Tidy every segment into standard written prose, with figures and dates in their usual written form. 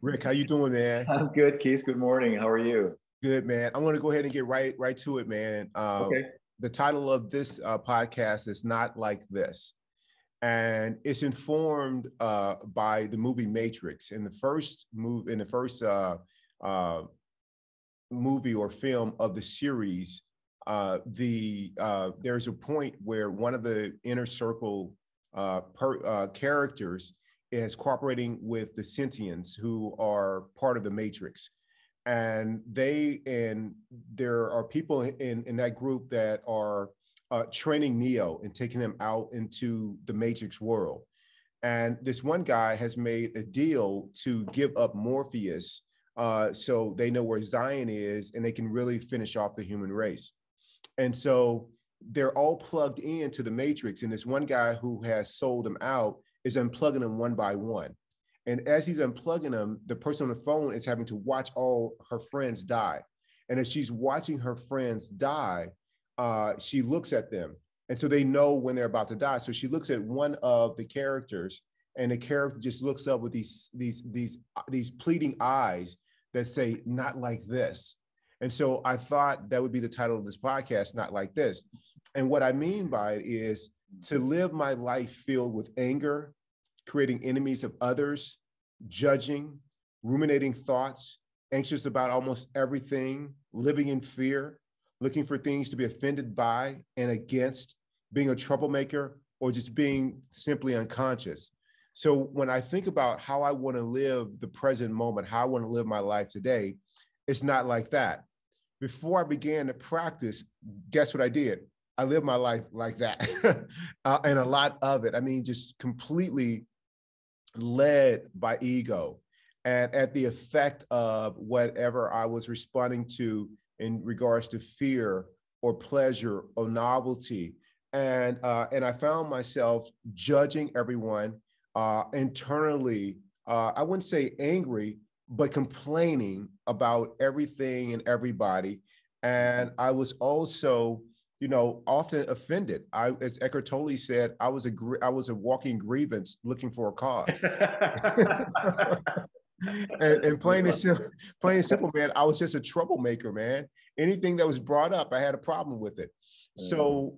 Rick, how you doing, man? I'm good, Keith. Good morning. How are you? Good, man. I'm going to go ahead and get right to it, man. Okay. The title of this podcast is Not Like This, and it's informed by the movie Matrix. In the first uh, movie or film of the series, there's a point where one of the inner circle characters is cooperating with the sentients who are part of the Matrix, and there are people in that group that are training Neo and taking him out into the Matrix world. And this one guy has made a deal to give up Morpheus, so they know where Zion is and they can really finish off the human race. And so they're all plugged into the Matrix. And this one guy who has sold them out is unplugging them one by one. And as he's unplugging them, the person on the phone is having to watch all her friends die. And as she's watching her friends die, she looks at them. And so they know when they're about to die. So she looks at one of the characters, and the character just looks up with these pleading eyes that say, "Not like this." And so I thought that would be the title of this podcast, Not Like This. And what I mean by it is to live my life filled with anger, creating enemies of others, judging, ruminating thoughts, anxious about almost everything, living in fear, looking for things to be offended by and against, being a troublemaker, or just being simply unconscious. So when I think about how I want to live the present moment, how I want to live my life today, it's not like that. Before I began to practice, guess what I did? I lived my life like that. And a lot of it, I mean, just completely led by ego and at the effect of whatever I was responding to in regards to fear or pleasure or novelty. And I found myself judging everyone internally. I wouldn't say angry, but complaining about everything and everybody. And I was also, often offended. As Eckhart Tolle said, I was a walking grievance looking for a cause. And plain and simple, man, I was just a troublemaker, man. Anything that was brought up, I had a problem with it. So,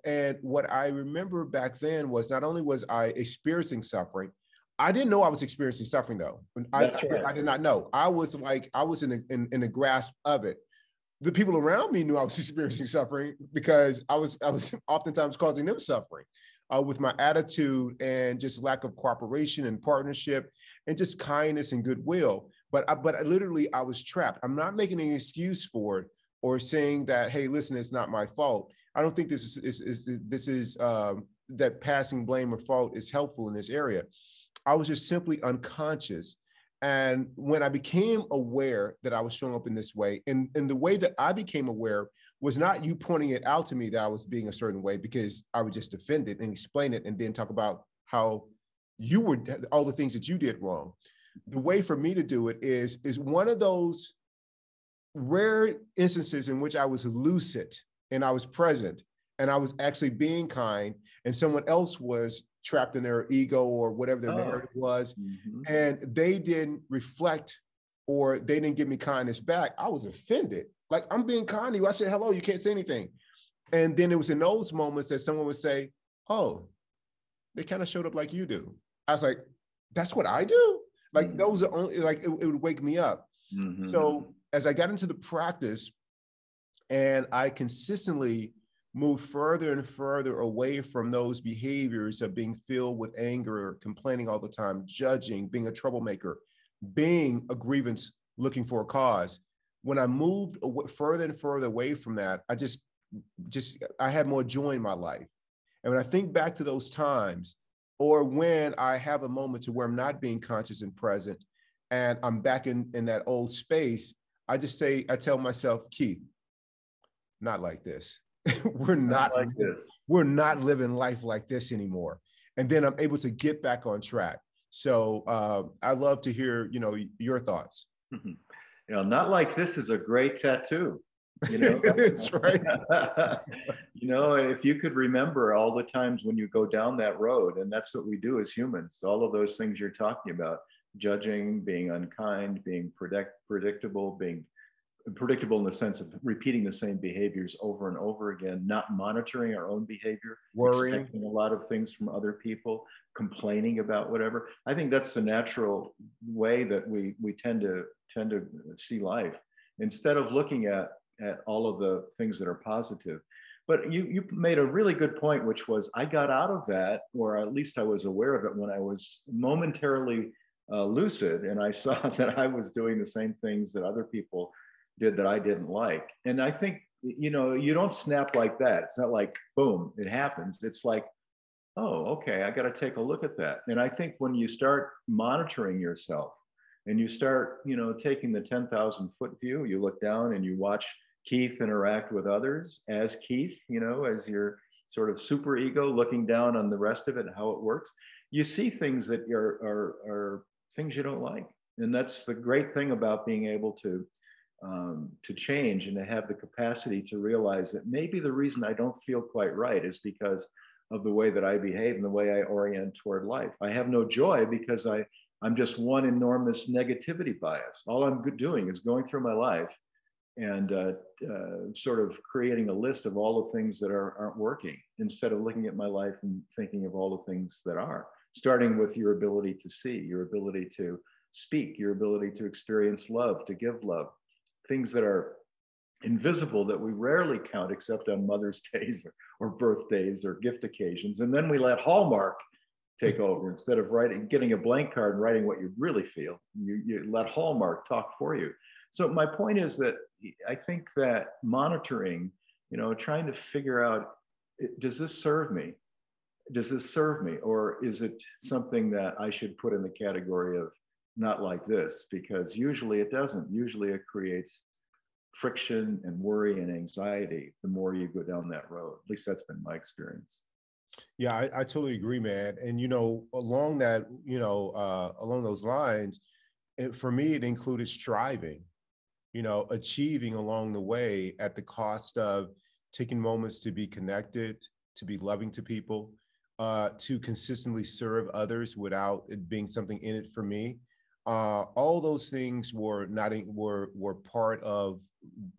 and what I remember back then was not only was I experiencing suffering, I didn't know I was experiencing suffering though. I did not know. I was in the grasp of it. The people around me knew I was experiencing suffering because I was oftentimes causing them suffering with my attitude and just lack of cooperation and partnership and just kindness and goodwill. But literally I was trapped. I'm not making an excuse for it or saying that, hey, listen, it's not my fault. I don't think this is that passing blame or fault is helpful in this area. I was just simply unconscious. And when I became aware that I was showing up in this way, and the way that I became aware was not you pointing it out to me that I was being a certain way, because I would just defend it and explain it and then talk about how you were, all the things that you did wrong. The way for me to do it is one of those rare instances in which I was lucid and I was present and I was actually being kind, and someone else was trapped in their ego or whatever their narrative was, and they didn't reflect or they didn't give me kindness back. I was offended. Like, I'm being kind to you. I said, hello, you can't say anything. And then it was in those moments that someone would say, oh, they kind of showed up like you do. I was like, that's what I do? Like, those are only, like, it would wake me up. So as I got into the practice and I consistently moved further and further away from those behaviors of being filled with anger, complaining all the time, judging, being a troublemaker, being a grievance, looking for a cause. When I moved further and further away from that, I had more joy in my life. And when I think back to those times, or when I have a moment to where I'm not being conscious and present, and I'm back in that old space, I tell myself, Keith, not like this. We're not like this. We're not living life like this anymore. And then I'm able to get back on track. So I'd love to hear, your thoughts. Not like this is a great tattoo. That's right. If you could remember all the times when you go down that road, and that's what we do as humans, all of those things you're talking about, judging, being unkind, being predictable, being predictable in the sense of repeating the same behaviors over and over again, not monitoring our own behavior, Worrying. expecting a lot of things from other people, complaining about whatever. I think that's the natural way that we tend to see life, instead of looking at all of the things that are positive. But you made a really good point, which was I got out of that, or at least I was aware of it when I was momentarily lucid, and I saw that I was doing the same things that other people did that I didn't like. And I think, you know, you don't snap like that. It's not like, boom, it happens. It's like, oh, okay, I got to take a look at that. And I think when you start monitoring yourself and you start, you know, taking the 10,000 foot view, you look down and you watch Keith interact with others as Keith, you know, as your sort of super ego looking down on the rest of it and how it works, you see things that are things you don't like. And that's the great thing about being able to change and to have the capacity to realize that maybe the reason I don't feel quite right is because of the way that I behave and the way I orient toward life. I have no joy because I'm just one enormous negativity bias. All I'm doing is going through my life and sort of creating a list of all the things that aren't working, instead of looking at my life and thinking of all the things that are, starting with your ability to see, your ability to speak, your ability to experience love, to give love, things that are invisible that we rarely count except on Mother's Days or birthdays or gift occasions. And then we let Hallmark take over. Instead of getting a blank card and writing what you really feel, you let Hallmark talk for you. So my point is that I think that monitoring, you know, trying to figure out, does this serve me? Does this serve me? Or is it something that I should put in the category of not like this? Because usually it doesn't. Usually it creates friction and worry and anxiety the more you go down that road. At least that's been my experience. Yeah, I totally agree, man. And, you know, along that, you know, along those lines, for me, it included striving, you know, achieving along the way at the cost of taking moments to be connected, to be loving to people, to consistently serve others without it being something in it for me. All those things were not were part of,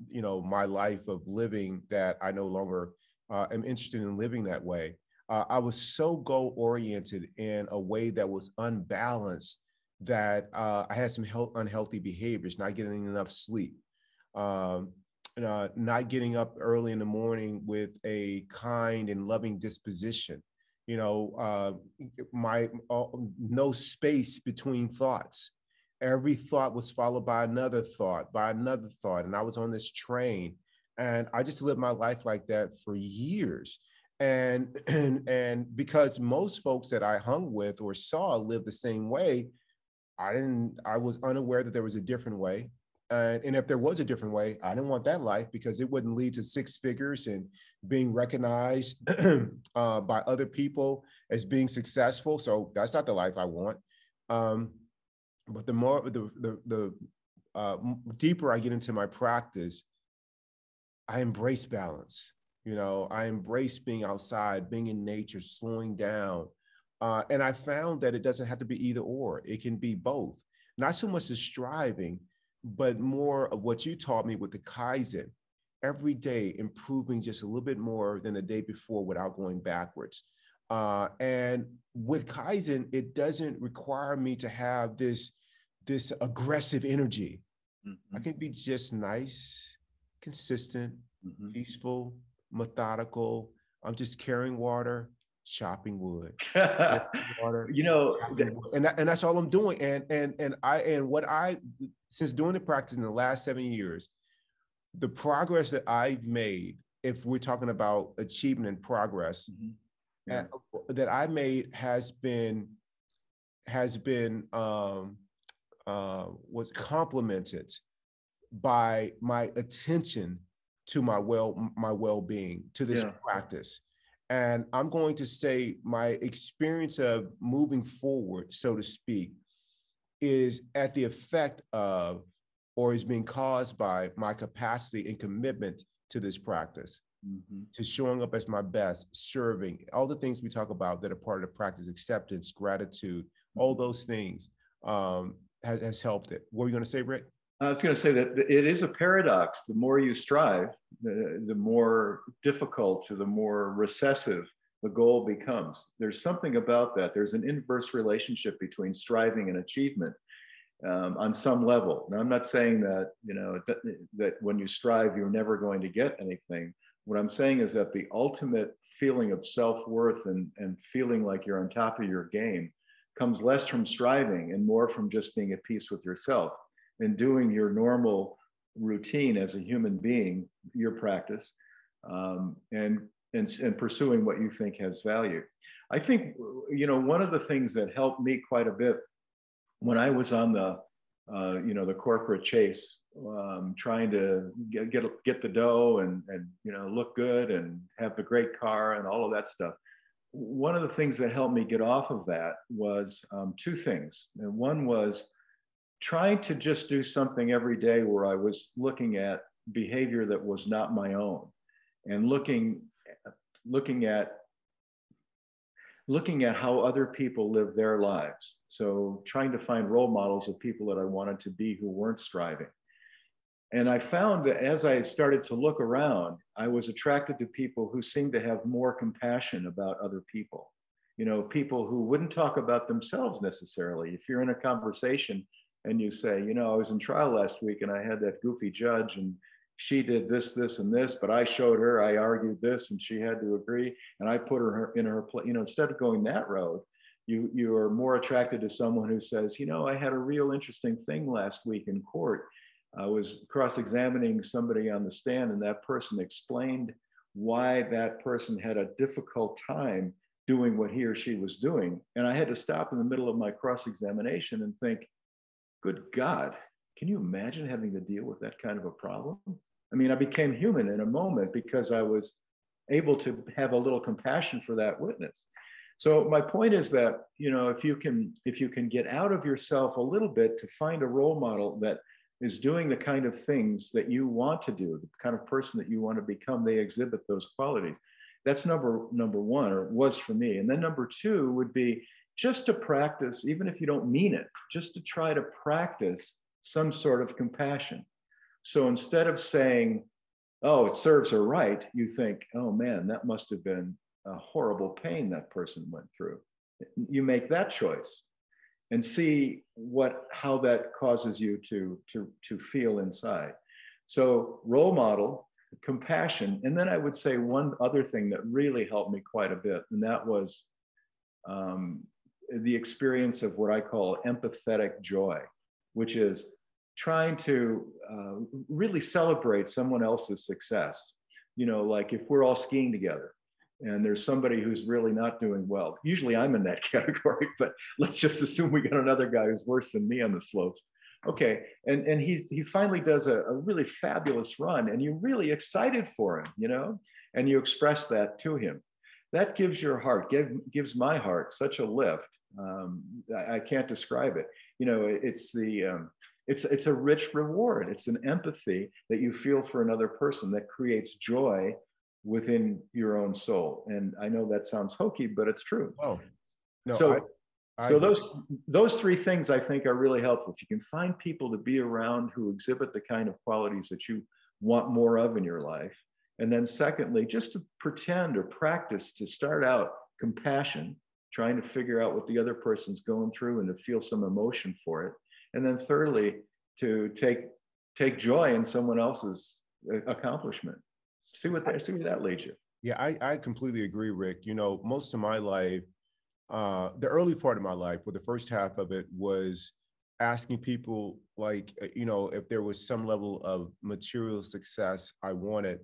you know, my life of living that I no longer am interested in living that way. I was so goal oriented in a way that was unbalanced that I had some unhealthy behaviors, not getting enough sleep, not getting up early in the morning with a kind and loving disposition. You know, no space between thoughts. Every thought was followed by another thought, and I was on this train, and I just lived my life like that for years. And because most folks that I hung with or saw lived the same way, I was unaware that there was a different way. And if there was a different way, I didn't want that life because it wouldn't lead to six figures and being recognized by other people as being successful. So that's not the life I want. But the more, the deeper I get into my practice, I embrace balance. You know, I embrace being outside, being in nature, slowing down. And I found that it doesn't have to be either or. It can be both. Not so much as striving, but more of what you taught me with the Kaizen. Every day improving just a little bit more than the day before without going backwards. And with Kaizen, it doesn't require me to have this aggressive energy. Mm-hmm. I can be just nice, consistent, mm-hmm. peaceful, methodical. I'm just carrying water, chopping wood. Water, you know, and that's all I'm doing. And what I, since doing the practice in the last 7 years, the progress that I've made, if we're talking about achievement and progress, mm-hmm. yeah. That I made has been was complemented by my attention to my well-being, to this yeah. practice. And I'm going to say my experience of moving forward, so to speak, is at the effect of, or is being caused by, my capacity and commitment to this practice, mm-hmm. to showing up as my best, serving, all the things we talk about that are part of the practice, acceptance, gratitude, all those things. has helped it. What were you going to say, Rick? I was going to say that it is a paradox. The more you strive, the more difficult or the more recessive the goal becomes. There's something about that. There's an inverse relationship between striving and achievement on some level. Now, I'm not saying that, that when you strive, you're never going to get anything. What I'm saying is that the ultimate feeling of self-worth and feeling like you're on top of your game comes less from striving and more from just being at peace with yourself and doing your normal routine as a human being, your practice, and pursuing what you think has value. I think, one of the things that helped me quite a bit when I was on the, the corporate chase, trying to get the dough and look good and have the great car and all of that stuff. One of the things that helped me get off of that was two things. And one was trying to just do something every day where I was looking at behavior that was not my own, and looking at how other people live their lives. So trying to find role models of people that I wanted to be who weren't striving. And I found that as I started to look around, I was attracted to people who seemed to have more compassion about other people. People who wouldn't talk about themselves necessarily. If you're in a conversation and you say, I was in trial last week and I had that goofy judge and she did this, this, and this, but I showed her, I argued this, and she had to agree, and I put her in her place. Instead of going that road, you are more attracted to someone who says, I had a real interesting thing last week in court. I was cross-examining somebody on the stand, and that person explained why that person had a difficult time doing what he or she was doing. And I had to stop in the middle of my cross-examination and think, good God, can you imagine having to deal with that kind of a problem? I mean, I became human in a moment because I was able to have a little compassion for that witness. So my point is that, if you can get out of yourself a little bit to find a role model that is doing the kind of things that you want to do, the kind of person that you want to become, they exhibit those qualities. That's number one, or was for me. And then number two would be just to practice, even if you don't mean it, just to try to practice some sort of compassion. So instead of saying, oh, it serves her right, you think, oh man, that must have been a horrible pain that person went through. You make that choice and see how that causes you to feel inside. So role model, compassion. And then I would say one other thing that really helped me quite a bit, and that was the experience of what I call empathetic joy, which is trying to really celebrate someone else's success. Like if we're all skiing together and there's somebody who's really not doing well, usually I'm in that category, but let's just assume we got another guy who's worse than me on the slopes. Okay, and he finally does a really fabulous run and you're really excited for him, and you express that to him. That gives your heart, gives my heart such a lift. I can't describe it. It's a rich reward. It's an empathy that you feel for another person that creates joy within your own soul. And I know that sounds hokey, but it's true. Oh, no. So those three things I think are really helpful. If you can find people to be around who exhibit the kind of qualities that you want more of in your life. And then secondly, just to pretend or practice to start out compassion, trying to figure out what the other person's going through and to feel some emotion for it. And then thirdly, to take joy in someone else's accomplishment. See where that leads you. Yeah, I completely agree, Rick. Most of my life, the early part of my life, or the first half of it, was asking people, like, if there was some level of material success I wanted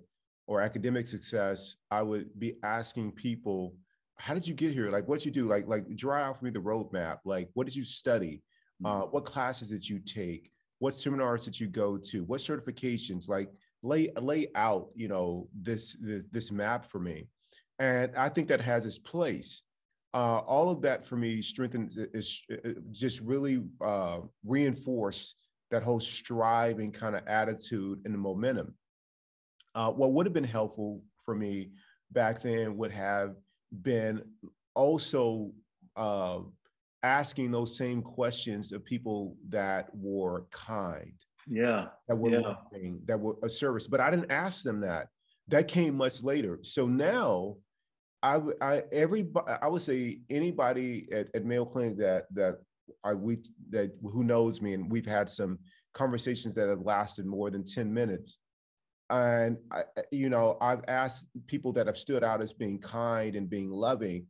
or academic success, I would be asking people, how did you get here? Like, what'd you do? Like draw out for me the roadmap. Like, what did you study? What classes did you take? What seminars did you go to? What certifications? Like, lay out, this map for me. And I think that has its place. All of that for me strengthens, is just really reinforce that whole striving kind of attitude and the momentum. What would have been helpful for me back then would have been also asking those same questions of people that were kind, Yeah. that were Yeah. loving, that were a service. But I didn't ask them that. That came much later. So now I would say anybody at Mayo Clinic that who knows me, and we've had some conversations that have lasted more than 10 minutes. And I've asked people that have stood out as being kind and being loving.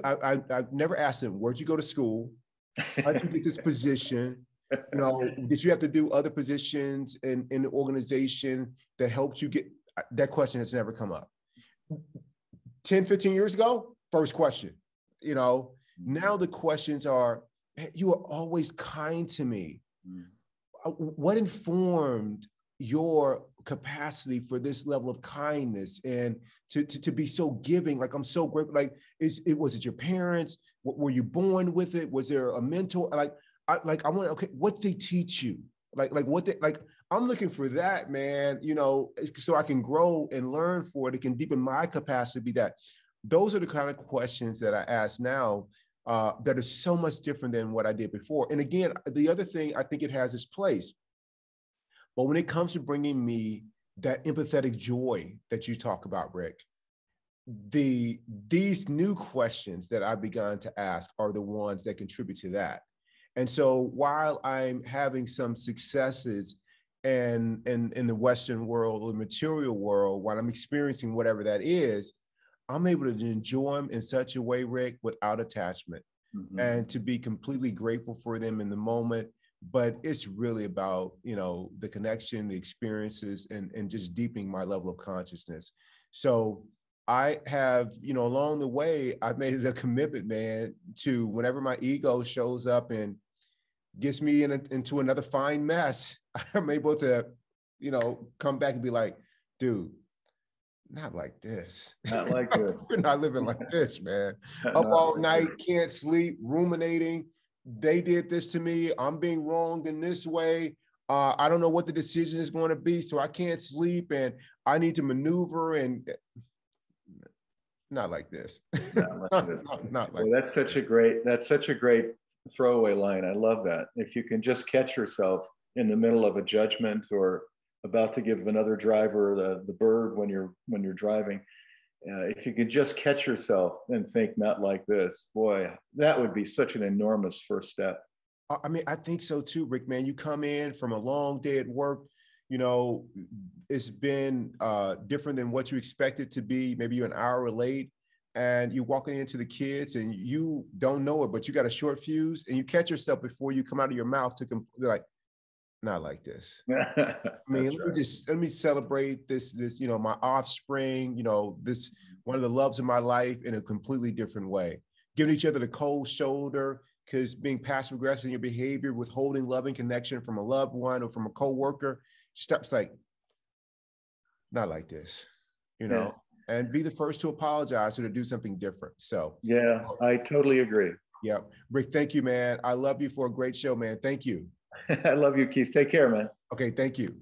I've never asked them, where'd you go to school? How did you get this position? Did you have to do other positions in the organization that helped you get? That question has never come up. 10, 15 years ago, first question. Now the questions are, you are always kind to me. What informed your capacity for this level of kindness and to be so giving? Like, I'm so grateful. Like, was it your parents? Were you born with it? Was there a mentor? I want, okay, what did they teach you? I'm looking for that, man, so I can grow and learn for it. It can deepen my capacity to be that. Those are the kind of questions that I ask now that are so much different than what I did before. And again, the other thing, I think it has its place. But when it comes to bringing me that empathetic joy that you talk about, Rick, these new questions that I've begun to ask are the ones that contribute to that. And so while I'm having some successes in the Western world or the material world, while I'm experiencing whatever that is, I'm able to enjoy them in such a way, Rick, without attachment, and to be completely grateful for them in the moment. But it's really about, the connection, the experiences, and just deepening my level of consciousness. So I have, along the way, I've made it a commitment, man, to whenever my ego shows up and gets me into another fine mess, I'm able to, come back and be like, dude, not like this. Not like this. We're not living like this, man. Up all night, can't sleep, ruminating. They did this to me. I'm being wronged in this way. I don't know what the decision is going to be, so I can't sleep, and I need to maneuver, and not like this. Not like this. Not like well, that's such a great throwaway line. I love that. If you can just catch yourself in the middle of a judgment or about to give another driver the bird when you're driving, if you could just catch yourself and think, not like this, boy, that would be such an enormous first step. I mean, I think so too, Rick, man. You come in from a long day at work, it's been different than what you expected to be. Maybe you're an hour late, and you're walking into the kids and you don't know it, but you got a short fuse, and you catch yourself before you come out of your mouth to be like, not like this. I mean, let me celebrate this, my offspring, this one of the loves of my life in a completely different way. Giving each other the cold shoulder, because being passive aggressive in your behavior, withholding loving connection from a loved one or from a coworker, steps like, not like this, and be the first to apologize or to do something different. So yeah, I totally agree. Yeah, Rick, thank you, man. I love you for a great show, man. Thank you. I love you, Keith. Take care, man. Okay, thank you.